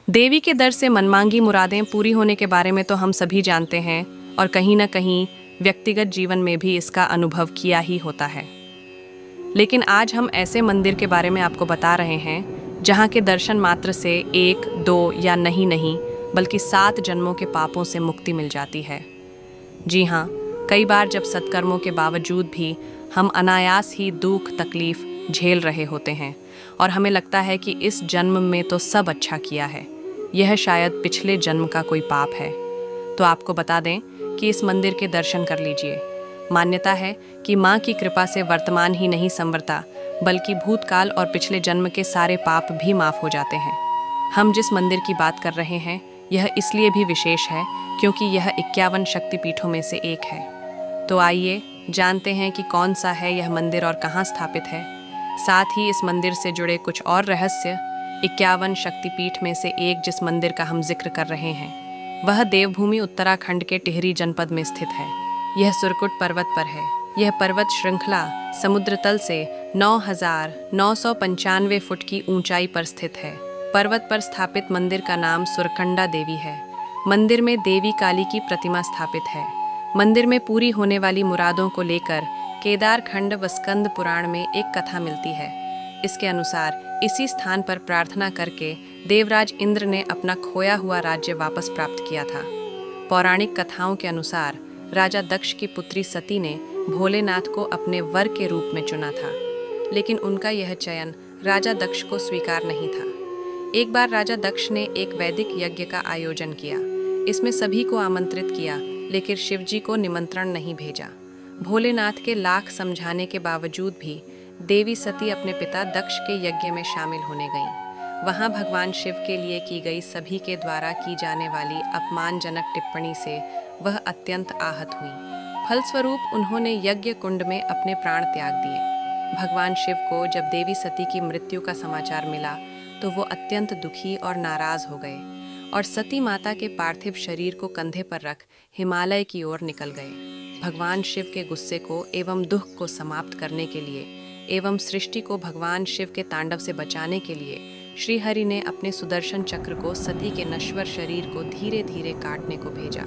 देवी के दर से मनमांगी मुरादें पूरी होने के बारे में तो हम सभी जानते हैं और कहीं ना कहीं व्यक्तिगत जीवन में भी इसका अनुभव किया ही होता है। लेकिन आज हम ऐसे मंदिर के बारे में आपको बता रहे हैं जहाँ के दर्शन मात्र से 1, 2 या नहीं बल्कि 7 जन्मों के पापों से मुक्ति मिल जाती है। जी हाँ, कई बार जब सत्कर्मों के बावजूद भी हम अनायास ही दुख तकलीफ झेल रहे होते हैं और हमें लगता है कि इस जन्म में तो सब अच्छा किया है, यह शायद पिछले जन्म का कोई पाप है, तो आपको बता दें कि इस मंदिर के दर्शन कर लीजिए। मान्यता है कि माँ की कृपा से वर्तमान ही नहीं संवरता बल्कि भूतकाल और पिछले जन्म के सारे पाप भी माफ़ हो जाते हैं। हम जिस मंदिर की बात कर रहे हैं यह इसलिए भी विशेष है क्योंकि यह 51 शक्तिपीठों में से एक है। तो आइए जानते हैं कि कौन सा है यह मंदिर और कहाँ स्थापित है। साथ ही इस मंदिर से जुड़े कुछ और रहस्य। 51 शक्तिपीठ में से एक जिस मंदिर का हम जिक्र कर रहे हैं वह देवभूमि उत्तराखंड के टिहरी जनपद में स्थित है। यह सुरकुट पर्वत पर है। यह पर्वत श्रृंखला समुद्र तल से 9,995 फुट की ऊंचाई पर स्थित है। पर्वत पर स्थापित मंदिर का नाम सुरकंडा देवी है। मंदिर में देवी काली की प्रतिमा स्थापित है। मंदिर में पूरी होने वाली मुरादों को लेकर केदारखंड व स्कंद पुराण में एक कथा मिलती है। इसके अनुसार इसी स्थान पर प्रार्थना करके देवराज इंद्र ने अपना खोया हुआ राज्य वापस प्राप्त किया था। पौराणिक कथाओं के अनुसार राजा दक्ष की पुत्री सती ने भोलेनाथ को अपने वर के रूप में चुना था, लेकिन उनका यह चयन राजा दक्ष को स्वीकार नहीं था। एक बार राजा दक्ष ने एक वैदिक यज्ञ का आयोजन किया। इसमें सभी को आमंत्रित किया, लेकिन शिवजी को निमंत्रण नहीं भेजा। भोलेनाथ के लाख समझाने के बावजूद भी देवी सती अपने पिता दक्ष के यज्ञ में शामिल होने गईं। वहां भगवान शिव के लिए की गई सभी के द्वारा की जाने वाली अपमानजनक टिप्पणी से वह अत्यंत आहत हुई। फलस्वरूप उन्होंने यज्ञ कुंड में अपने प्राण त्याग दिए। भगवान शिव को जब देवी सती की मृत्यु का समाचार मिला तो वो अत्यंत दुखी और नाराज हो गए और सती माता के पार्थिव शरीर को कंधे पर रख हिमालय की ओर निकल गए। भगवान शिव के गुस्से को एवं दुख को समाप्त करने के लिए एवं सृष्टि को भगवान शिव के तांडव से बचाने के लिए श्री हरि ने अपने सुदर्शन चक्र को सती के नश्वर शरीर को धीरे धीरे काटने को भेजा।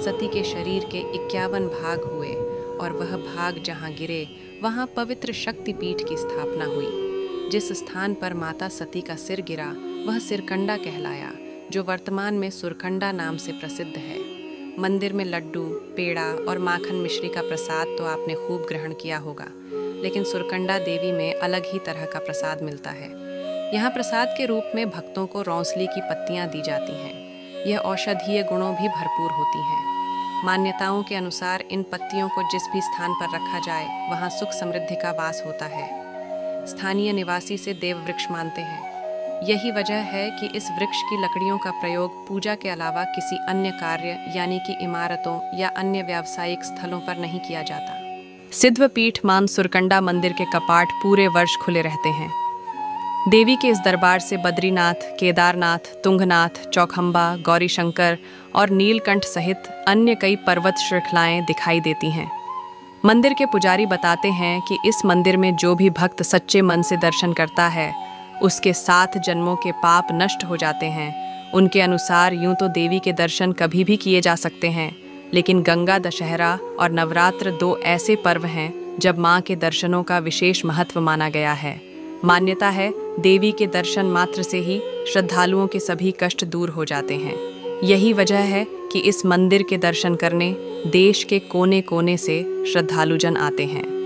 सती के शरीर के 51 भाग हुए और वह भाग जहाँ गिरे वहाँ पवित्र शक्तिपीठ की स्थापना हुई। जिस स्थान पर माता सती का सिर गिरा वह सिरकंडा कहलाया, जो वर्तमान में सुरकंडा नाम से प्रसिद्ध है। मंदिर में लड्डू, पेड़ा और माखन मिश्री का प्रसाद तो आपने खूब ग्रहण किया होगा, लेकिन सुरकंडा देवी में अलग ही तरह का प्रसाद मिलता है। यहाँ प्रसाद के रूप में भक्तों को रौंसली की पत्तियाँ दी जाती हैं। यह औषधीय गुणों भी भरपूर होती हैं। मान्यताओं के अनुसार इन पत्तियों को जिस भी स्थान पर रखा जाए वहाँ सुख समृद्धि का वास होता है। स्थानीय निवासी इसे देव वृक्ष मानते हैं। यही वजह है कि इस वृक्ष की लकड़ियों का प्रयोग पूजा के अलावा किसी अन्य कार्य यानी कि इमारतों या अन्य व्यावसायिक स्थलों पर नहीं किया जाता। सिद्धपीठ मान सुरकंडा मंदिर के कपाट पूरे वर्ष खुले रहते हैं। देवी के इस दरबार से बद्रीनाथ, केदारनाथ, तुंगनाथ, चौखंबा, गौरीशंकर और नीलकंठ सहित अन्य कई पर्वत श्रृंखलाएं दिखाई देती हैं। मंदिर के पुजारी बताते हैं कि इस मंदिर में जो भी भक्त सच्चे मन से दर्शन करता है उसके 7 जन्मों के पाप नष्ट हो जाते हैं। उनके अनुसार यूं तो देवी के दर्शन कभी भी किए जा सकते हैं, लेकिन गंगा दशहरा और नवरात्र 2 ऐसे पर्व हैं जब माँ के दर्शनों का विशेष महत्व माना गया है। मान्यता है देवी के दर्शन मात्र से ही श्रद्धालुओं के सभी कष्ट दूर हो जाते हैं। यही वजह है कि इस मंदिर के दर्शन करने देश के कोने कोने से श्रद्धालुजन आते हैं।